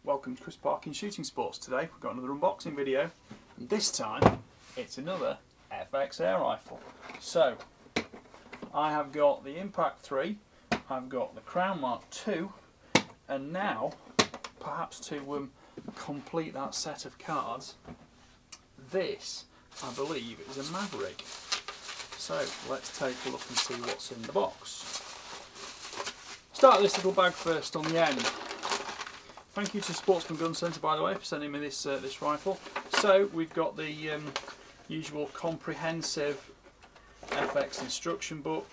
Welcome to Chris Parkin Shooting Sports. Today we've got another unboxing video, and this time it's another FX air rifle. So I have got the Impact 3, I've got the Crown Mark 2, and now, perhaps to complete that set of cards, this I believe is a Maverick. So let's take a look and see what's in the box. Start this little bag first on the end. Thank you to Sportsman Gun Centre, by the way, for sending me this this rifle. So we've got the usual comprehensive FX instruction book.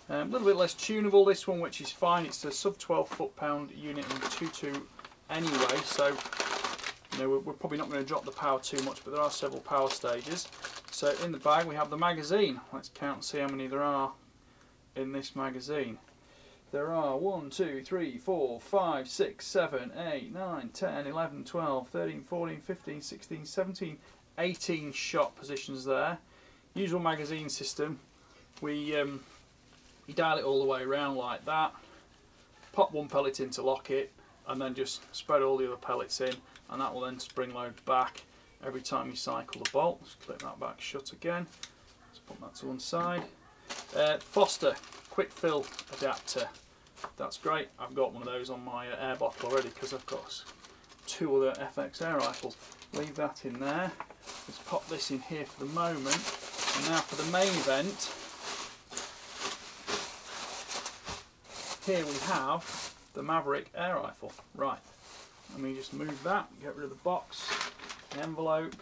A little bit less tunable, this one, which is fine. It's a sub 12 foot-pound unit and 2.2 anyway, so you know we're probably not going to drop the power too much, but there are several power stages. So in the bag we have the magazine. Let's count and see how many there are in this magazine. There are 1, 2, 3, 4, 5, 6, 7, 8, 9, 10, 11, 12, 13, 14, 15, 16, 17, 18 shot positions there. Usual magazine system. You dial it all the way around like that, pop one pellet in to lock it, and then just spread all the other pellets in, and that will then spring load back every time you cycle the bolt. Just clip that back shut again. Let's put that to one side. Foster quick fill adapter. That's great. I've got one of those on my air bottle already because I've got two other FX air rifles. Leave that in there. Let's pop this in here for the moment. And now for the main event. Here we have the Maverick air rifle. Right, let me just move that, get rid of the box, the envelope.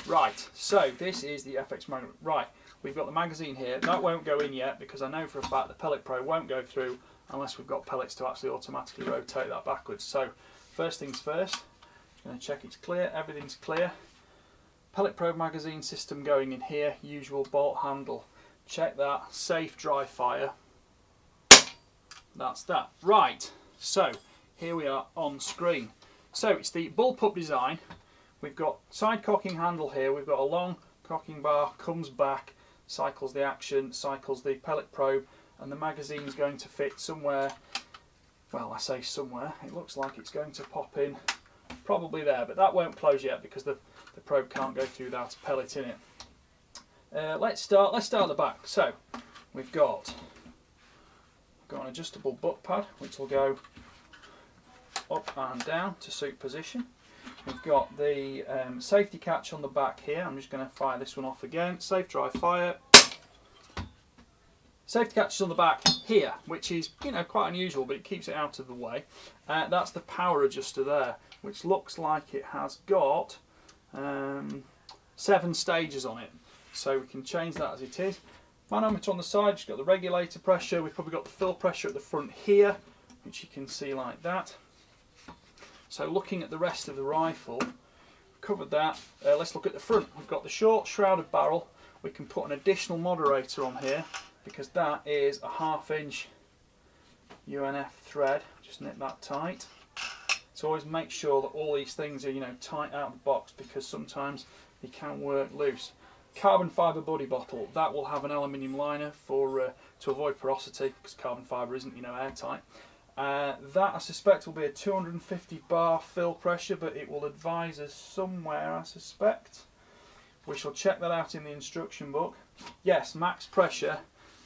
Right, so this is the FX Maverick. Right, we've got the magazine here. That won't go in yet because I know for a fact the pellet probe won't go through unless we've got pellets to actually automatically rotate that backwards. So first things first, I'm going to check it's clear. Everything's clear. Pellet probe magazine system going in here, usual bolt handle. Check that, safe dry fire. That's that. Right, so here we are on screen. So it's the bullpup design. We've got side cocking handle here, we've got a long cocking bar, comes back, cycles the action, cycles the pellet probe, and the magazine's going to fit somewhere, well I say somewhere, it looks like it's going to pop in probably there, but that won't close yet because the probe can't go through without a pellet in it. Let's start at the back. So we've got an adjustable butt pad which will go up and down to suit position. We've got the safety catch on the back here. I'm just going to fire this one off again. Safe dry fire. Safety catch is on the back here, which is, you know, quite unusual, but it keeps it out of the way. That's the power adjuster there, which looks like it has got 7 stages on it, so we can change that as it is. Manometer on the side, just got the regulator pressure. We've probably got the fill pressure at the front here, which you can see like that. So looking at the rest of the rifle, covered that. Let's look at the front. We've got the short shrouded barrel. We can put an additional moderator on here because that is a 1/2 inch UNF thread. Just nip that tight. So always make sure that all these things are, you know, tight out of the box because sometimes they can work loose. Carbon fibre body bottle, that will have an aluminium liner for to avoid porosity because carbon fibre isn't, you know, airtight. That I suspect will be a 250 bar fill pressure, but it will advise us somewhere, I suspect. We shall check that out in the instruction book. Yes, max pressure,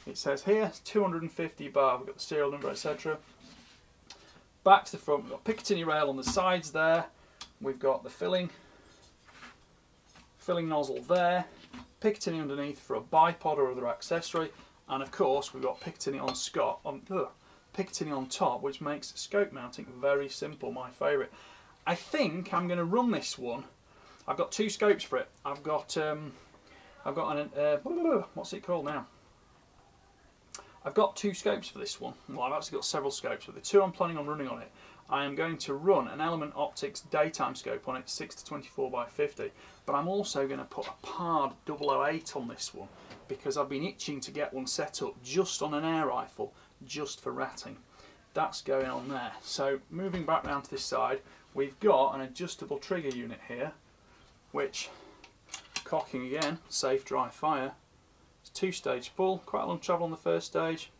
it says here, 250 bar. We've got the serial number, etc. Back to the front, we've got Picatinny rail on the sides there. We've got the filling nozzle there. Picatinny underneath for a bipod or other accessory. And of course, we've got Picatinny on top, which makes scope mounting very simple, my favourite. I think I'm going to run this one. I've got 2 scopes for it. I've got an what's it called now? I've got 2 scopes for this one. Well, I've actually got several scopes, but the 2 I'm planning on running on it, I am going to run an Element Optics daytime scope on it, 6 to 24 by 50. But I'm also going to put a Pard 008 on this one because I've been itching to get one set up just on an air rifle, just for ratting. That's going on there. So moving back round to this side, we've got an adjustable trigger unit here, which cocking again, safe dry fire. It's 2-stage pull, quite a long travel on the first stage,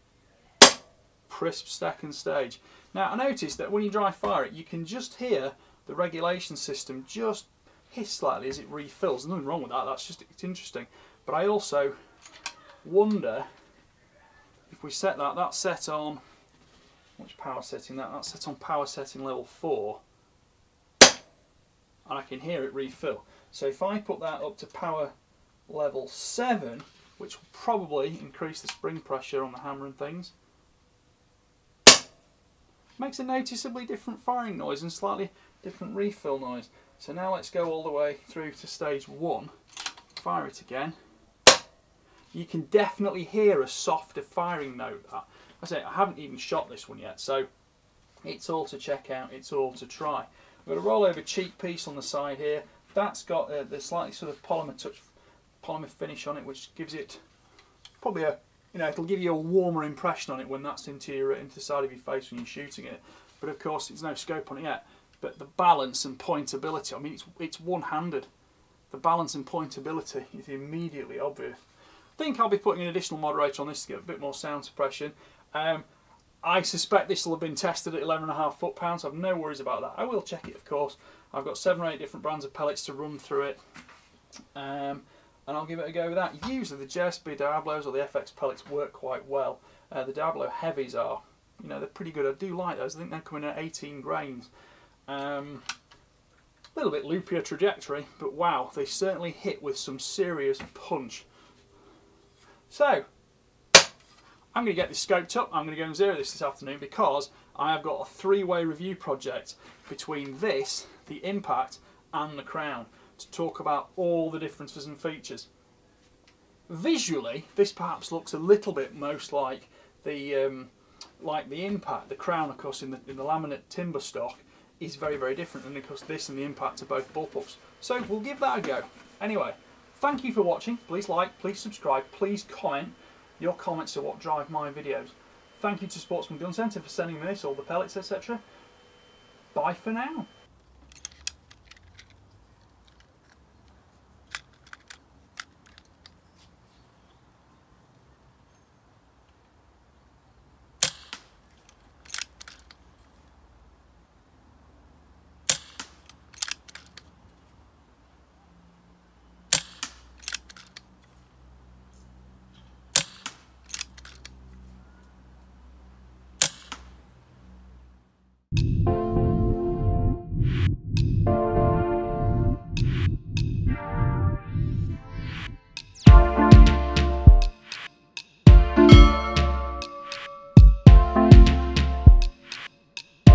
crisp second stage. Now I noticed that when you dry fire it, you can just hear the regulation system just hiss slightly as it refills. There's nothing wrong with that, it's interesting. But I also wonder if we set that's set on, which power setting that's set on power setting level 4, and I can hear it refill. So if I put that up to power level 7, which will probably increase the spring pressure on the hammer and things, makes a noticeably different firing noise and slightly different refill noise. So now let's go all the way through to stage 1, fire it again. You can definitely hear a softer firing note. I say I haven't even shot this one yet, so it's all to check out, it's all to try. We've got a rollover cheek piece on the side here. That's got the slightly sort of polymer finish on it, which gives it probably a, it'll give you a warmer impression on it when that's into the side of your face when you're shooting it. But of course, there's no scope on it yet. But the balance and pointability, I mean, it's one-handed. The balance and pointability is immediately obvious. I think I'll be putting an additional moderator on this to get a bit more sound suppression. I suspect this will have been tested at 11.5 foot-pounds, so I've no worries about that. I will check it, of course. I've got 7 or 8 different brands of pellets to run through it, and I'll give it a go with that. Usually the JSB Diablos or the FX pellets work quite well. The Diablo Heavies are, they're pretty good. I do like those. I think they're coming at 18 grains. A little bit loopier trajectory, but wow, they certainly hit with some serious punch. So, I'm going to get this scoped up. I'm going to go and zero this afternoon because I have got a 3-way review project between this, the Impact, and the Crown to talk about all the differences and features. Visually, this perhaps looks a little bit most like the Impact. The Crown, of course, in the laminate timber stock is very, very different, and of course this and the Impact are both bullpups. So we'll give that a go. Anyway, thank you for watching. Please like, please subscribe, please comment. Your comments are what drive my videos. Thank you to Sportsman Gun Centre for sending me this, all the pellets, etc. Bye for now.